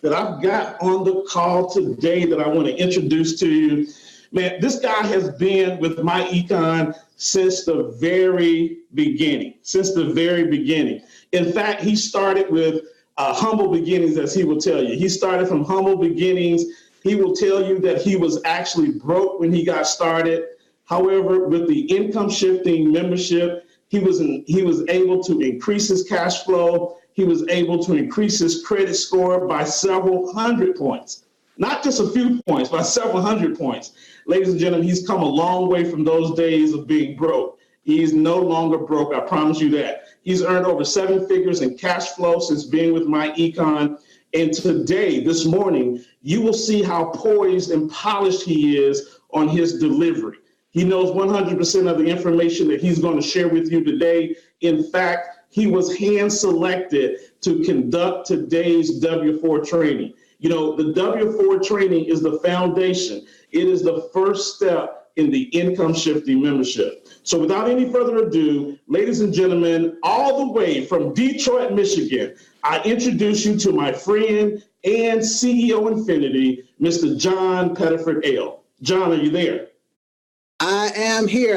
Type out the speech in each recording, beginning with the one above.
that I've got on the call today that I want to introduce to you. Man, this guy has been with my econ since the very beginning. In fact, he started with humble beginnings, as he will tell you. He started from humble beginnings. He will tell you that he was actually broke when he got started. However, with the income shifting membership, he was able to increase his cash flow. He was able to increase his credit score by several hundred points, not just a few points, by several hundred points. Ladies and gentlemen, he's come a long way from those days of being broke. He's no longer broke, I promise you that. He's earned over 7 figures in cash flow since being with my econ. And today, this morning, you will see how poised and polished he is on his delivery. He knows 100% of the information that he's going to share with you today. In fact, he was hand selected to conduct today's W4 training. You know, the W4 training is the foundation. It is the first step in the income shifting membership. So without any further ado, ladies and gentlemen, all the way from Detroit, Michigan, I introduce you to my friend and CEO Infinity, Mr. John Pettiford L. John, are you there? I am here.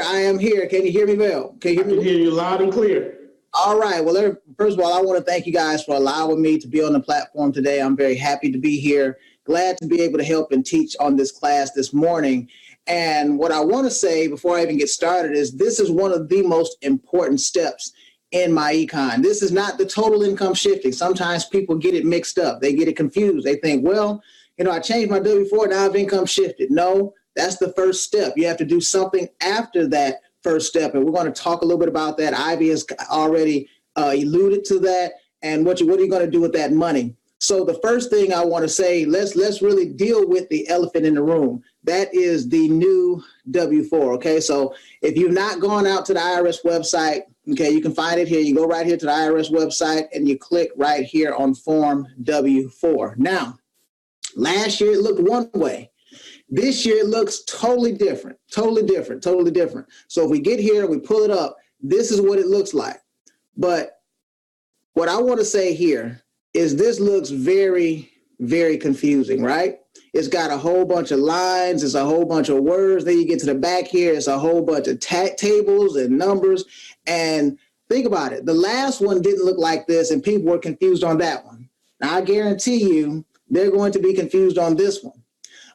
Can you hear me well? I can hear you loud and clear. All right. Well, first of all, I want to thank you guys for allowing me to be on the platform today. I'm very happy to be here. Glad to be able to help and teach on this class this morning. And what I want to say before I even get started is this is one of the most important steps in my econ. This is not the total income shifting. Sometimes people get it mixed up. They get it confused. They think, well, I changed my W4, now I've income shifted. No, that's the first step. You have to do something after that first step. And we're going to talk a little bit about that. Ivy has already alluded to that. And what are you going to do with that money? So the first thing I want to say, let's really deal with the elephant in the room. That is the new W4. Okay. So if you've not gone out to the IRS website, okay, you can find it here. You go right here to the IRS website and you click right here on Form W4. Now, last year it looked one way. This year it looks totally different. So if we get here, we pull it up, this is what it looks like. But what I want to say here is this looks very, very confusing, right? It's got a whole bunch of lines. It's a whole bunch of words. Then you get to the back here. It's a whole bunch of tables and numbers. And think about it. The last one didn't look like this, and people were confused on that one. Now, I guarantee you they're going to be confused on this one.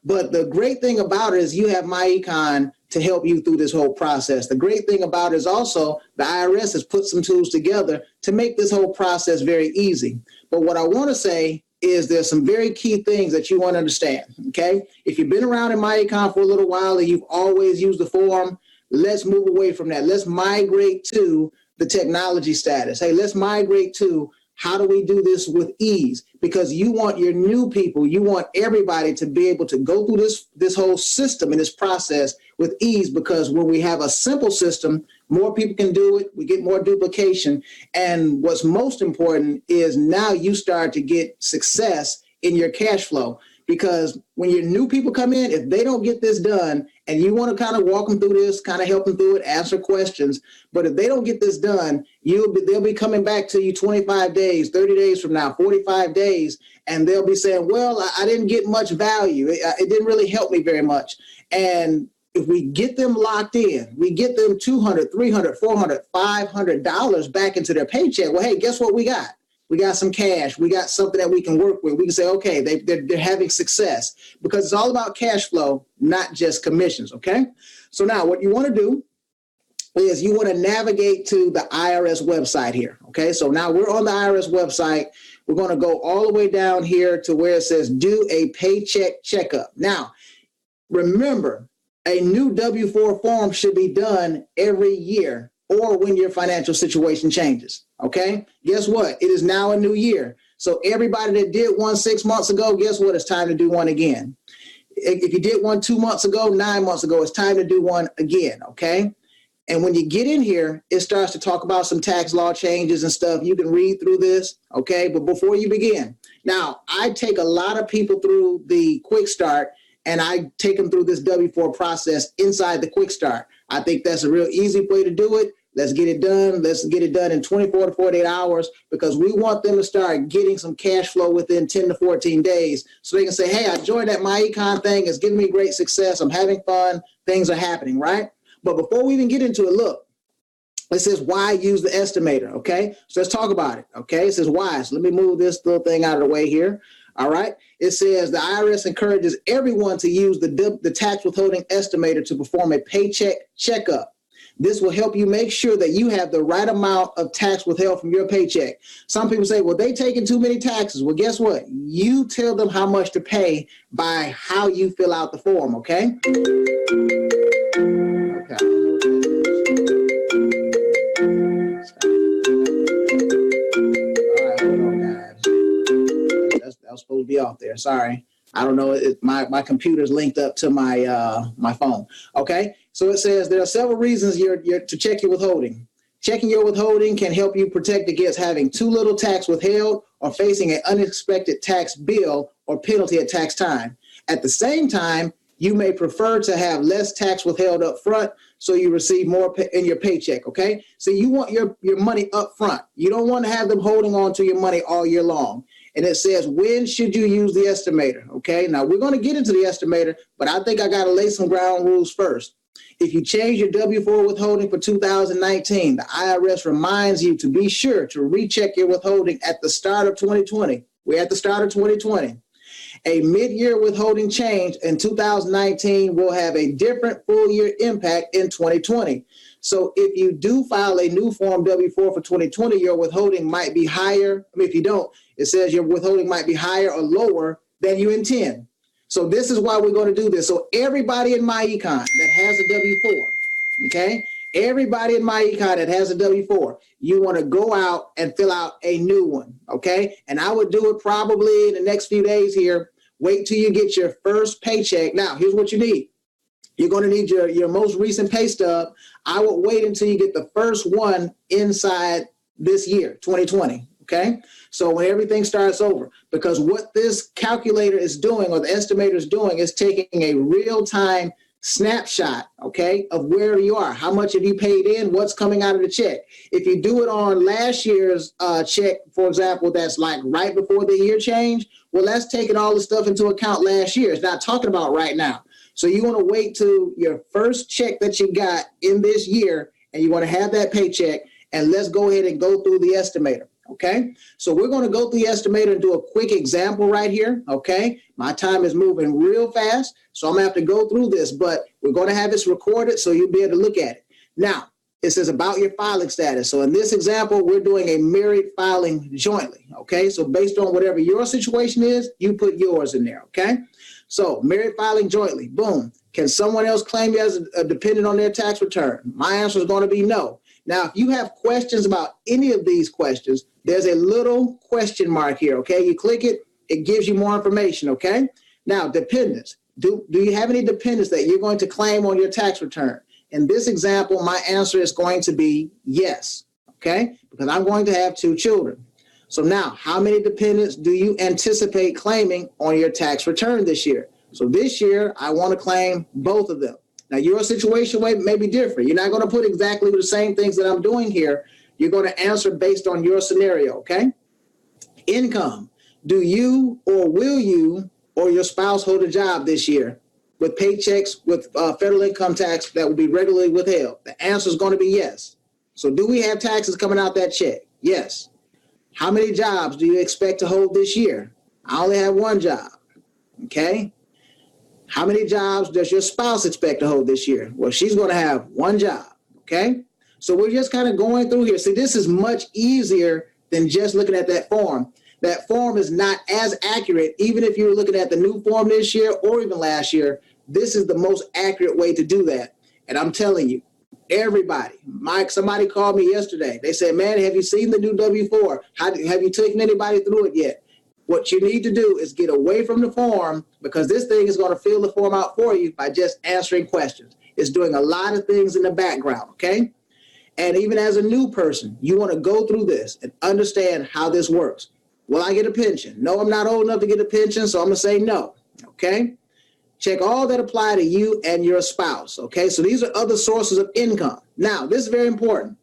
But the great thing about it is you have my econ to help you through this whole process. The great thing about it is also the IRS has put some tools together to make this whole process very easy. But what I want to say is there's some very key things that you want to understand, okay? If you've been around in my econ for a little while and you've always used the form, let's move away from that. Let's migrate to the technology status. Hey, let's migrate to how do we do this with ease? Because you want your new people, you want everybody to be able to go through this whole system and this process with ease, because when we have a simple system, more people can do it, we get more duplication. And what's most important is now you start to get success in your cash flow. Because when your new people come in, if they don't get this done, and you want to kind of walk them through this, kind of help them through it, answer questions, but if they don't get this done, they'll be coming back to you 25 days, 30 days from now, 45 days, and they'll be saying, well, I didn't get much value. It didn't really help me very much. And if we get them locked in, we get them $200, $300, $400, $500 back into their paycheck. Well, hey, guess what we got? We got some cash. We got something that we can work with. We can say, okay, they're having success, because it's all about cash flow, not just commissions, okay? So now what you want to do is you want to navigate to the IRS website here, okay? So now we're on the IRS website. We're going to go all the way down here to where it says do a paycheck checkup. Now, remember, a new W-4 form should be done every year or when your financial situation changes. Okay, guess what? It is now a new year. So everybody that did one 6 months ago, guess what? It's time to do one again. If you did one 2 months ago, 9 months ago, it's time to do one again. Okay. And when you get in here, it starts to talk about some tax law changes and stuff. You can read through this. Okay. But before you begin, now I take a lot of people through the quick start, and I take them through this W-4 process inside the quick start. I think that's a real easy way to do it. Let's get it done. Let's get it done in 24 to 48 hours because we want them to start getting some cash flow within 10 to 14 days so they can say, hey, I joined that MyEcon thing. It's giving me great success. I'm having fun. Things are happening, right? But before we even get into it, look, it says why use the estimator, okay? So let's talk about it, okay? It says why. So let me move this little thing out of the way here, all right? It says the IRS encourages everyone to use the tax withholding estimator to perform a paycheck checkup. This will help you make sure that you have the right amount of tax withheld from your paycheck. Some people say, well, they taking too many taxes. Well, guess what? You tell them how much to pay by how you fill out the form, okay? All right, hold on, guys. That was supposed to be off there. Sorry. I don't know. My computer's linked up to my phone. Okay. So it says there are several reasons to check your withholding. Checking your withholding can help you protect against having too little tax withheld or facing an unexpected tax bill or penalty at tax time. At the same time, you may prefer to have less tax withheld up front so you receive more in your paycheck, okay? So you want your money up front. You don't want to have them holding on to your money all year long. And it says, when should you use the estimator, okay? Now, we're going to get into the estimator, but I think I got to lay some ground rules first. If you change your W-4 withholding for 2019, the IRS reminds you to be sure to recheck your withholding at the start of 2020. We're at the start of 2020. A mid-year withholding change in 2019 will have a different full-year impact in 2020. So if you do file a new Form W-4 for 2020, your withholding might be higher. I mean, if you don't, it says your withholding might be higher or lower than you intend. So this is why we're going to do this. So everybody in MyEcon that has a W-4, okay? Everybody in MyEcon that has a W-4, you want to go out and fill out a new one, okay? And I would do it probably in the next few days here. Wait till you get your first paycheck. Now, here's what you need. You're going to need your most recent pay stub. I would wait until you get the first one inside this year, 2020, okay? So when everything starts over, because what this calculator is doing or the estimator is doing is taking a real-time snapshot, okay, of where you are. How much have you paid in? What's coming out of the check? If you do it on last year's check, for example, that's like right before the year change, well, that's taking all the stuff into account last year. It's not talking about right now. So you want to wait till your first check that you got in this year, and you want to have that paycheck, and let's go ahead and go through the estimator, okay? So we're going to go through the estimator and do a quick example right here, okay? My time is moving real fast, so I'm going to have to go through this, but we're going to have this recorded so you'll be able to look at it. Now, it says about your filing status. So in this example, we're doing a married filing jointly, okay? So based on whatever your situation is, you put yours in there, okay? So married filing jointly, boom. Can someone else claim you as a dependent on their tax return? My answer is going to be no. Now, if you have questions about any of these questions, there's a little question mark here, okay? You click it, it gives you more information, okay? Now, dependents. Do you have any dependents that you're going to claim on your tax return? In this example, my answer is going to be yes, okay? Because I'm going to have 2 children. So now, how many dependents do you anticipate claiming on your tax return this year? So this year, I want to claim both of them. Now, your situation may be different. You're not going to put exactly the same things that I'm doing here. You're going to answer based on your scenario, okay? Income. Do you or will you or your spouse hold a job this year with paychecks with federal income tax that will be regularly withheld? The answer is going to be yes. So do we have taxes coming out that check? Yes. How many jobs do you expect to hold this year? I only have 1 job, okay? How many jobs does your spouse expect to hold this year? Well, she's going to have 1 job, okay? So we're just kind of going through here. See, this is much easier than just looking at that form. That form is not as accurate, even if you were looking at the new form this year or even last year. This is the most accurate way to do that. And I'm telling you, everybody, somebody called me yesterday. They said, man, have you seen the new W-4? Have you taken anybody through it yet? What you need to do is get away from the form, because this thing is going to fill the form out for you by just answering questions. It's doing a lot of things in the background, okay? And even as a new person, you want to go through this and understand how this works. Will I get a pension? No, I'm not old enough to get a pension, so I'm going to say no, okay? Check all that apply to you and your spouse, okay? So these are other sources of income. Now, this is very important.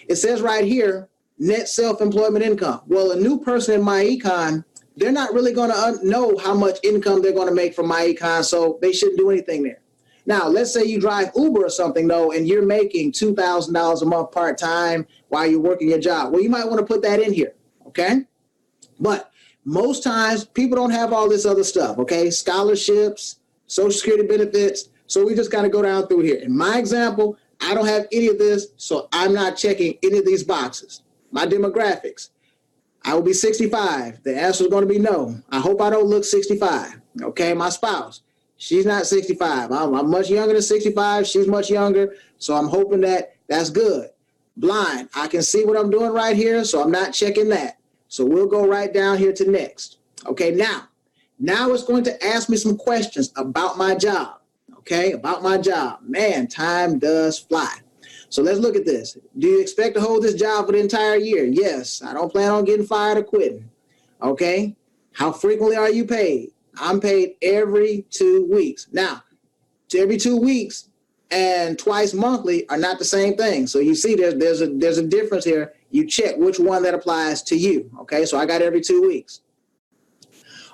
It says right here, net self-employment income. Well, a new person in my econ, they're not really going to know how much income they're going to make from my econ, so they shouldn't do anything there. Now, let's say you drive Uber or something, though, and you're making $2,000 a month part-time while you're working your job. Well, you might want to put that in here, okay? But most times, people don't have all this other stuff, okay? Scholarships, Social Security benefits. So we just got to go down through here. In my example, I don't have any of this, so I'm not checking any of these boxes. My demographics, I will be 65. The answer is going to be no. I hope I don't look 65, okay? My spouse, she's not 65. I'm much younger than 65. She's much younger, so I'm hoping that that's good. Blind, I can see what I'm doing right here, so I'm not checking that. So we'll go right down here to next. Okay, now it's going to ask me some questions about my job. Okay, about my job. Man, time does fly. So let's look at this. Do you expect to hold this job for the entire year? Yes. I don't plan on getting fired or quitting. Okay. How frequently are you paid? I'm paid every 2 weeks. Now, every 2 weeks and twice monthly are not the same thing. So you see there's a difference here. You check which one that applies to you. Okay, so I got every 2 weeks.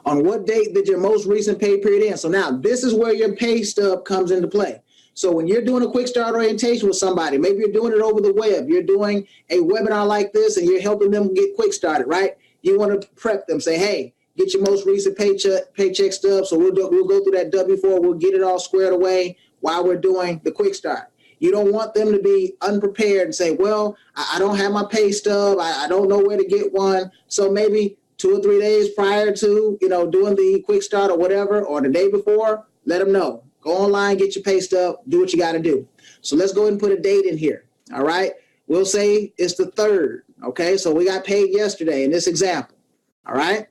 On what date did your most recent pay period end? So now this is where your pay stub comes into play. So when you're doing a quick start orientation with somebody, maybe you're doing it over the web, you're doing a webinar like this and you're helping them get quick started, right? You want to prep them, say, hey, get your most recent paycheck stub. So we'll go through that W-4, we'll get it all squared away while we're doing the quick start. You don't want them to be unprepared and say, well, I don't have my pay stub. I don't know where to get one. So maybe 2 or 3 days prior to, doing the quick start or whatever, or the day before, let them know. Go online, get your pay stub, do what you got to do. So let's go ahead and put a date in here. All right. We'll say it's the 3rd. Okay. So we got paid yesterday in this example. All right.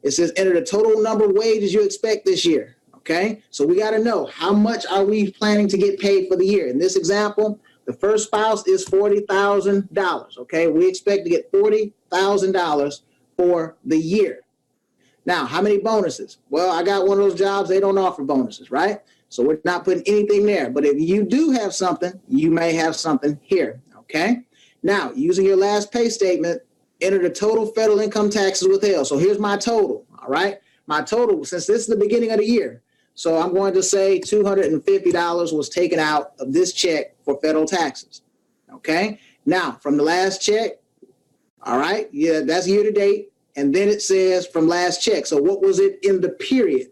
It says enter the total number of wages you expect this year. Okay. So we got to know how much are we planning to get paid for the year. In this example, the first spouse is $40,000. Okay. We expect to get $40,000 for the year. Now, how many bonuses? Well, I got one of those jobs, they don't offer bonuses, right? So we're not putting anything there. But if you do have something, you may have something here, okay? Now, using your last pay statement, enter the total federal income taxes withheld. So here's my total, all right? My total, since this is the beginning of the year, so I'm going to say $250 was taken out of this check for federal taxes, okay? Now, from the last check, all right, yeah, that's year to date. And then it says from last check. So what was it in the period?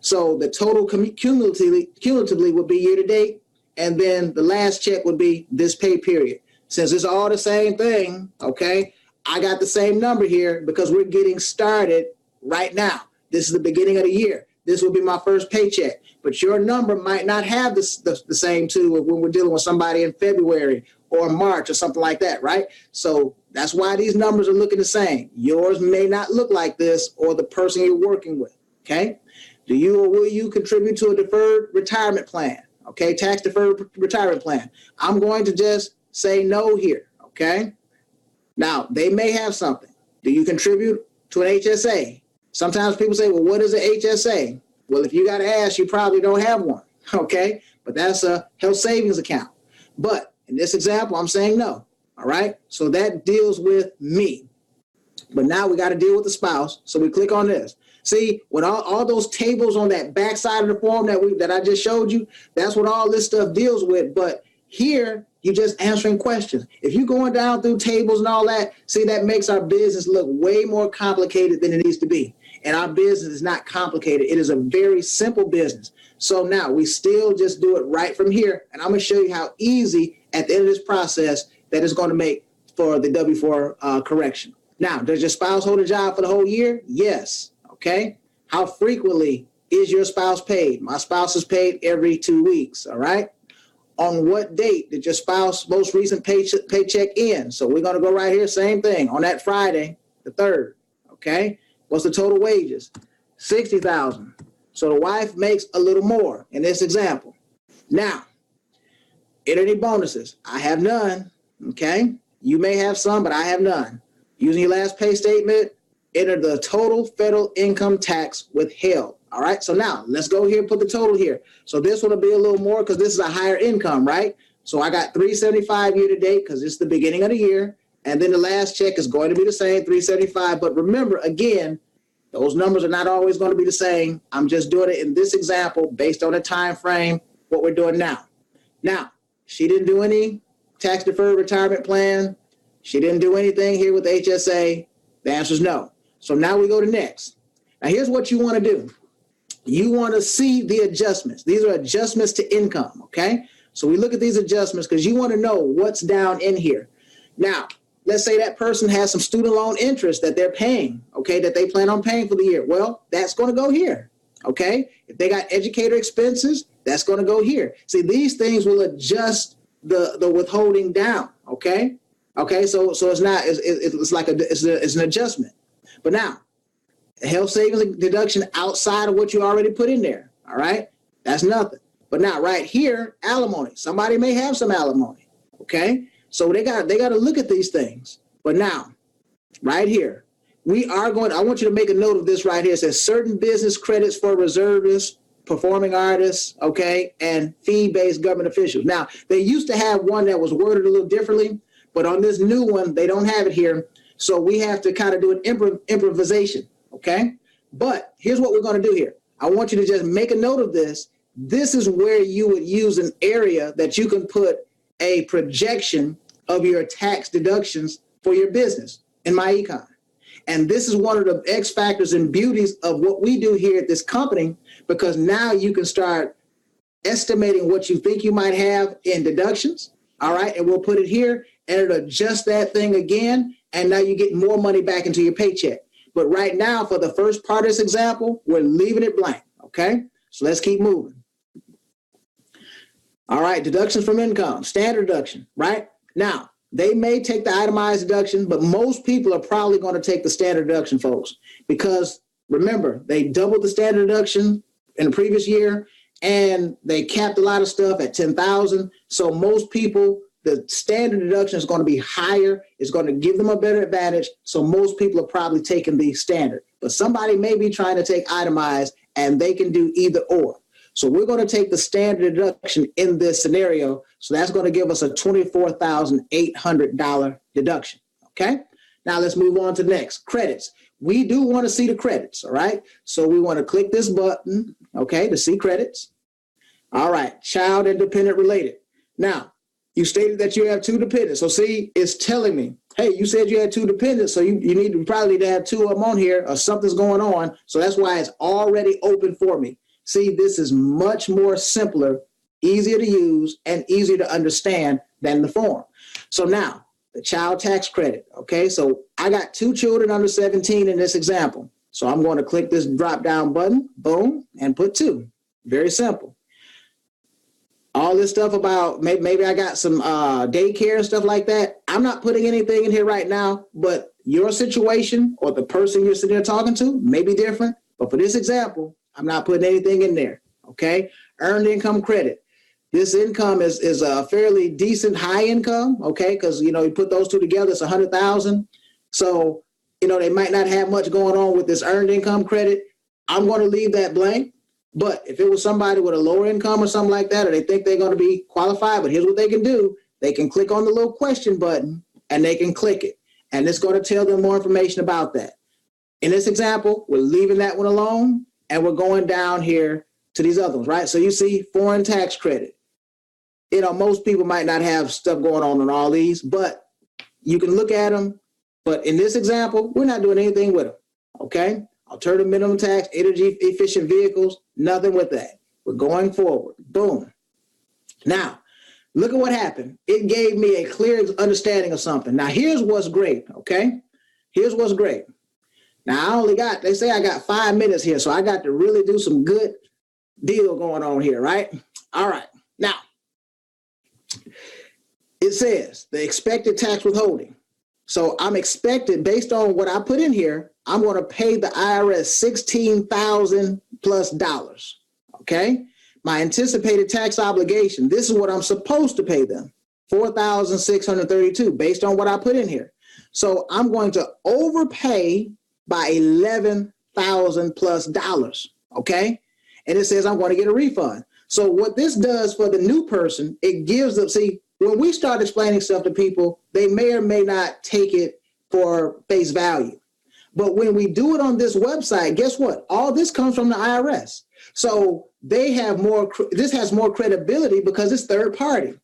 So the total cumulatively would be year to date. And then the last check would be this pay period. Since it's all the same thing, okay, I got the same number here because we're getting started right now. This is the beginning of the year. This will be my first paycheck. But your number might not have the same too when we're dealing with somebody in February or March or something like that, right? So that's why these numbers are looking the same. Yours may not look like this or the person you're working with, okay? Do you or will you contribute to a deferred retirement plan, okay? Tax deferred retirement plan. I'm going to just say no here, okay? Now, they may have something. Do you contribute to an HSA? Sometimes people say, well, what is an HSA? Well, if you got to ask, you probably don't have one, okay? But that's a health savings account. But in this example, I'm saying no. All right. So that deals with me. But now we got to deal with the spouse. So we click on this. See, when all those tables on that back side of the form that I just showed you, that's what all this stuff deals with. But here, you're just answering questions. If you're going down through tables and all that, see, that makes our business look way more complicated than it needs to be. And our business is not complicated. It is a very simple business. So now we still just do it right from here. And I'm going to show you how easy at the end of this process that is going to make for the W-4 correction. Now, does your spouse hold a job for the whole year? Yes. Okay. How frequently is your spouse paid? My spouse is paid every 2 weeks. All right. On what date did your spouse most recent paycheck end? So we're going to go right here. Same thing on that Friday, the 3rd. Okay. What's the total wages? $60,000. So the wife makes a little more in this example. Now, enter any bonuses. I have none. Okay. You may have some, but I have none. Using your last pay statement, enter the total federal income tax withheld. All right. So now let's go here and put the total here. So this one will be a little more because this is a higher income, right? So I got $375 year to date because it's the beginning of the year. And then the last check is going to be the same, $375. But remember, again, those numbers are not always going to be the same. I'm just doing it in this example based on the time frame, what we're doing now. Now, she didn't do any tax deferred retirement plan. She didn't do anything here with HSA. The answer is no. So now we go to next. Now, here's what you want to do. You want to see the adjustments. These are adjustments to income, okay? So we look at these adjustments because you want to know what's down in here. Now, let's say that person has some student loan interest that they're paying, okay, that they plan on paying for the year. Well, that's going to go here, okay? If they got educator expenses, that's going to go here. See, these things will adjust the withholding down, okay? Okay, so it's not, it's like it's an adjustment. But now, health savings deduction outside of what you already put in there, all right? That's nothing. But now right here, alimony. Somebody may have some alimony, okay? So they got to look at these things. But now, right here, I want you to make a note of this right here. It says certain business credits for reservists, performing artists, okay, and fee-based government officials. Now, they used to have one that was worded a little differently, but on this new one, they don't have it here. So we have to kind of do an improvisation, okay? But here's what we're going to do here. I want you to just make a note of this. This is where you would use an area that you can put a projection of your tax deductions for your business in MyEcon. And this is one of the X factors and beauties of what we do here at this company, because now you can start estimating what you think you might have in deductions, all right? And we'll put it here, and it'll adjust that thing again, and now you get more money back into your paycheck. But right now, for the first part of this example, we're leaving it blank, okay? So let's keep moving. All right, deductions from income, standard deduction, right? Now, they may take the itemized deduction, but most people are probably going to take the standard deduction, folks, because remember, they doubled the standard deduction in the previous year, and they capped a lot of stuff at $10,000. So most people, the standard deduction is going to be higher. It's going to give them a better advantage. So most people are probably taking the standard, but somebody may be trying to take itemized, and they can do either or. So we're going to take the standard deduction in this scenario. So that's going to give us a $24,800 deduction. Okay. Now let's move on to the next. Credits. We do want to see the credits. All right. So we want to click this button, okay, to see credits. All right. Child and dependent related. Now, you stated that you have two dependents. So see, it's telling me, hey, you said you had two dependents. So you probably need to have two of them on here, or something's going on. So that's why it's already open for me. See, this is much more simpler, easier to use, and easier to understand than the form. So now, the child tax credit, okay? So I got two children under 17 in this example. So I'm going to click this drop-down button, boom, and put two. Very simple. All this stuff about maybe I got some daycare and stuff like that. I'm not putting anything in here right now, but your situation or the person you're sitting there talking to may be different. But for this example, I'm not putting anything in there, okay? Earned income credit. This income is a fairly decent high income, okay? Because, you put those two together, it's $100,000. So, they might not have much going on with this earned income credit. I'm going to leave that blank. But if it was somebody with a lower income or something like that, or they think they're going to be qualified, but here's what they can do. They can click on the little question button, and they can click it. And it's going to tell them more information about that. In this example, we're leaving that one alone. And we're going down here to these other ones, right? So you see foreign tax credit. Most people might not have stuff going on all these, but you can look at them. But in this example, we're not doing anything with them, okay? Alternative minimum tax, energy efficient vehicles, nothing with that. We're going forward. Boom. Now, look at what happened. It gave me a clear understanding of something. Now, here's what's great, okay? Here's what's great. Now, they say I got 5 minutes here, so I got to really do some good deal going on here, right? All right. Now, it says the expected tax withholding. So I'm expected, based on what I put in here, I'm going to pay the IRS $16,000 plus, okay? My anticipated tax obligation, this is what I'm supposed to pay them, $4,632, based on what I put in here. So I'm going to overpay by $11,000 plus, okay? And it says I'm going to get a refund. So what this does for the new person, it gives them, see, when we start explaining stuff to people, they may or may not take it for face value. But when we do it on this website, guess what? All this comes from the IRS. So they have this has more credibility because it's third party.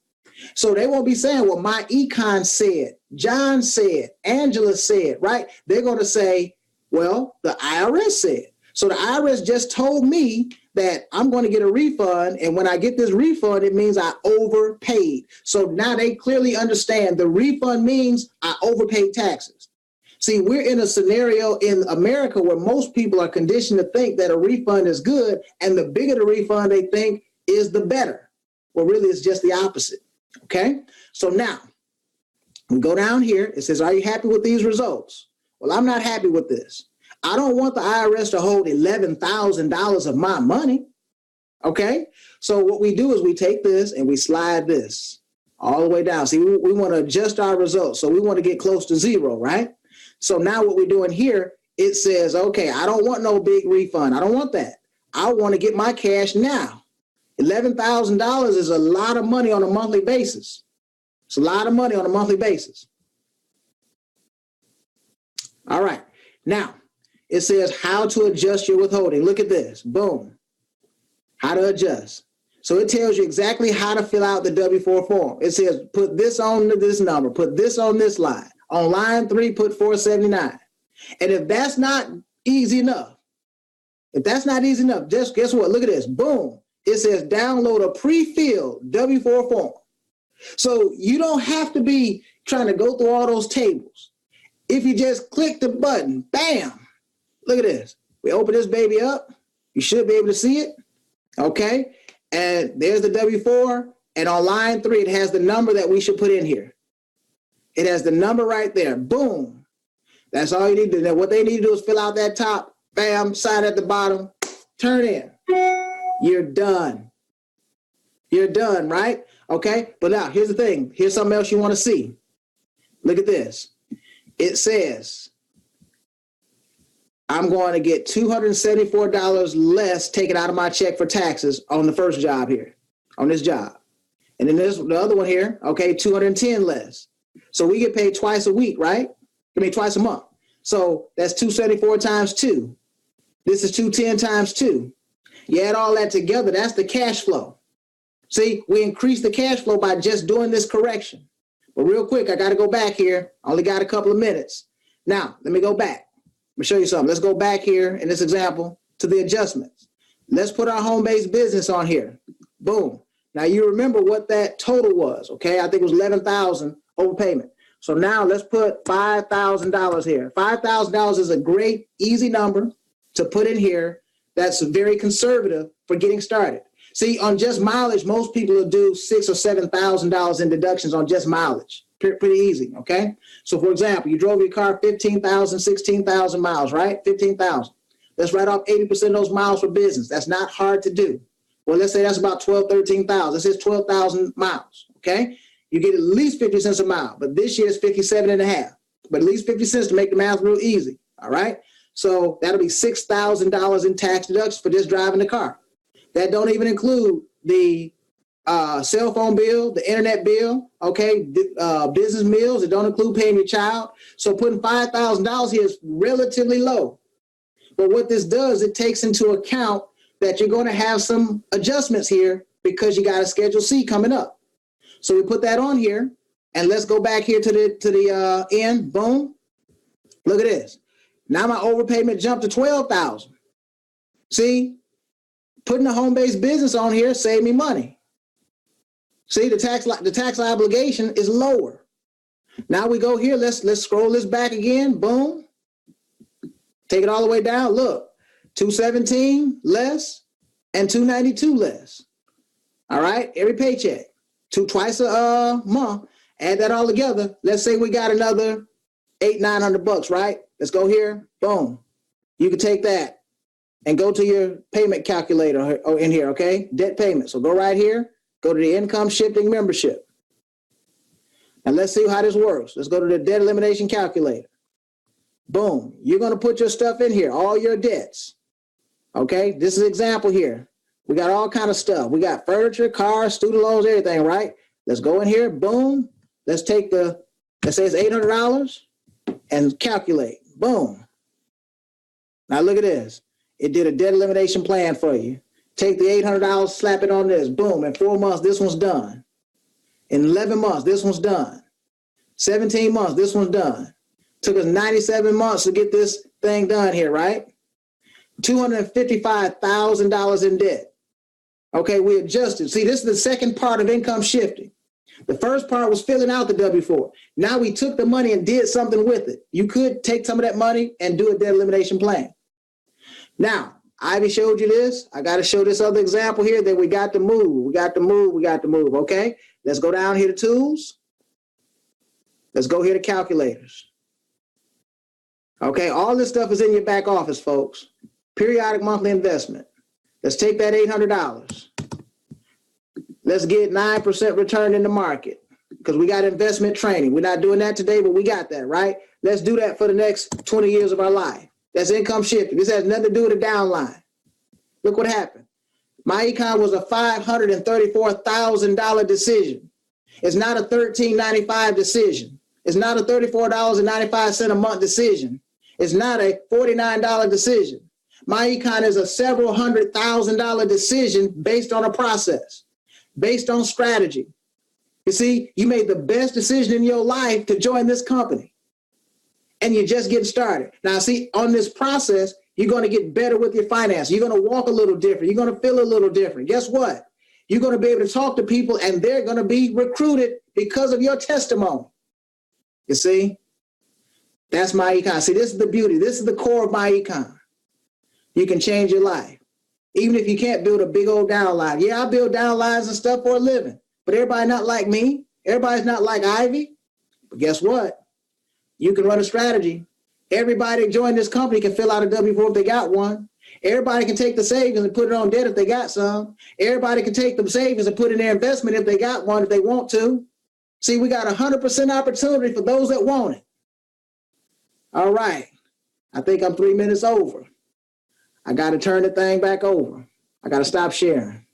So they won't be saying, well, my econ said, John said, Angela said, right? They're going to say, well, the IRS said. So the IRS just told me that I'm going to get a refund. And when I get this refund, it means I overpaid. So now they clearly understand the refund means I overpaid taxes. See, we're in a scenario in America where most people are conditioned to think that a refund is good. And the bigger the refund they think is the better. Well, really, it's just the opposite. Okay, so now we go down here. It says, are you happy with these results? Well, I'm not happy with this. I don't want the IRS to hold $11,000 of my money. Okay, so what we do is we take this and we slide this all the way down. See, we want to adjust our results. So we want to get close to zero, right? So now what we're doing here, it says, okay, I don't want no big refund. I don't want that. I want to get my cash now. $11,000 is a lot of money on a monthly basis. It's a lot of money on a monthly basis. All right. Now, it says how to adjust your withholding. Look at this. Boom. How to adjust. So it tells you exactly how to fill out the W-4 form. It says put this on this number, put this on this line. On line 3, put 479. And if that's not easy enough, just guess what? Look at this. Boom. It says download a pre-filled W-4 form. So you don't have to be trying to go through all those tables. If you just click the button, bam, look at this. We open this baby up. You should be able to see it. Okay. And there's the W-4. And on line 3, it has the number that we should put in here. It has the number right there. Boom. That's all you need to do. What they need to do is fill out that top, bam, sign at the bottom, turn in. You're done. You're done, right? Okay. But now here's the thing. Here's something else you want to see. Look at this. It says, I'm going to get $274 less taken out of my check for taxes on the first job here, on this job. And then there's the other one here. Okay. 210 less. So we get paid twice a week, right? Twice a month. So that's 274 times 2. This is 210 times 2. You add all that together, that's the cash flow. See, we increase the cash flow by just doing this correction. But real quick, I got to go back here. I only got a couple of minutes. Now, let me go back. Let me show you something. Let's go back here in this example to the adjustments. Let's put our home-based business on here. Boom. Now, you remember what that total was, okay? I think it was $11,000 overpayment. So now let's put $5,000 here. $5,000 is a great, easy number to put in here. That's very conservative for getting started. See, on just mileage, most people will do $6,000 or $7,000 in deductions on just mileage. Pretty easy, okay? So, for example, you drove your car 15,000, 16,000 miles, right? 15,000. Let's write off 80% of those miles for business. That's not hard to do. Well, let's say that's about 12, 13,000. This is 12,000 miles, okay? You get at least 50 cents a mile, but this year is 57 and a half. But at least 50 cents to make the math real easy, all right? So that'll be $6,000 in tax deductions for just driving the car. That don't even include the cell phone bill, the internet bill, okay, business meals. It don't include paying your child. So putting $5,000 here is relatively low. But what this does, it takes into account that you're going to have some adjustments here because you got a Schedule C coming up. So we put that on here, and let's go back here to the end. Boom. Look at this. Now my overpayment jumped to $12,000. See, putting a home-based business on here saved me money. See, the tax obligation is lower. Now we go here. Let's scroll this back again. Boom. Take it all the way down. Look, 217 less and 292 less. All right, every paycheck, twice a month. Add that all together. Let's say we got another $800-900, right? Let's go here. Boom. You can take that and go to your payment calculator in here, okay? Debt payment. So go right here. Go to the income shifting membership. And let's see how this works. Let's go to the debt elimination calculator. Boom. You're going to put your stuff in here, all your debts. Okay, this is an example here. We got all kind of stuff. We got furniture, cars, student loans, everything, right? Let's go in here. Boom. Let's take let's say it's $800 and calculate. Boom. Now look at this. It did a debt elimination plan for you. Take the $800, slap it on this. Boom. In 4 months, this one's done. In 11 months, this one's done. 17 months, this one's done. Took us 97 months to get this thing done here, right? $255,000 in debt. Okay, we adjusted. See, this is the second part of income shifting. The first part was filling out the W-4. Now we took the money and did something with it. You could take some of that money and do a debt elimination plan. Now, Ivy showed you this. I got to show this other example here that we got to move. We got to move. Okay, let's go down here to tools. Let's go here to calculators. Okay, all this stuff is in your back office, folks. Periodic monthly investment. Let's take that $800. Let's get 9% return in the market because we got investment training. We're not doing that today, but we got that, right? Let's do that for the next 20 years of our life. That's income shifting. This has nothing to do with a downline. Look what happened. My econ was a $534,000 decision. It's not a $1,395 decision. It's not a $34.95 a month decision. It's not a $49 decision. My econ is a several $100,000 decision based on a process, based on strategy. You see, you made the best decision in your life to join this company. And you're just getting started. Now, see, on this process, you're going to get better with your finances. You're going to walk a little different. You're going to feel a little different. Guess what? You're going to be able to talk to people and they're going to be recruited because of your testimony. You see, that's my econ. See, this is the beauty. This is the core of my econ. You can change your life. Even if you can't build a big old downline. Yeah, I build downlines and stuff for a living, but everybody not like me. Everybody's not like Ivy. But guess what? You can run a strategy. Everybody join this company can fill out a W-4 if they got one. Everybody can take the savings and put it on debt if they got some. Everybody can take the savings and put in their investment if they got one, if they want to. See, we got 100% opportunity for those that want it. All right. I think I'm 3 minutes over. I got to turn the thing back over. I got to stop sharing.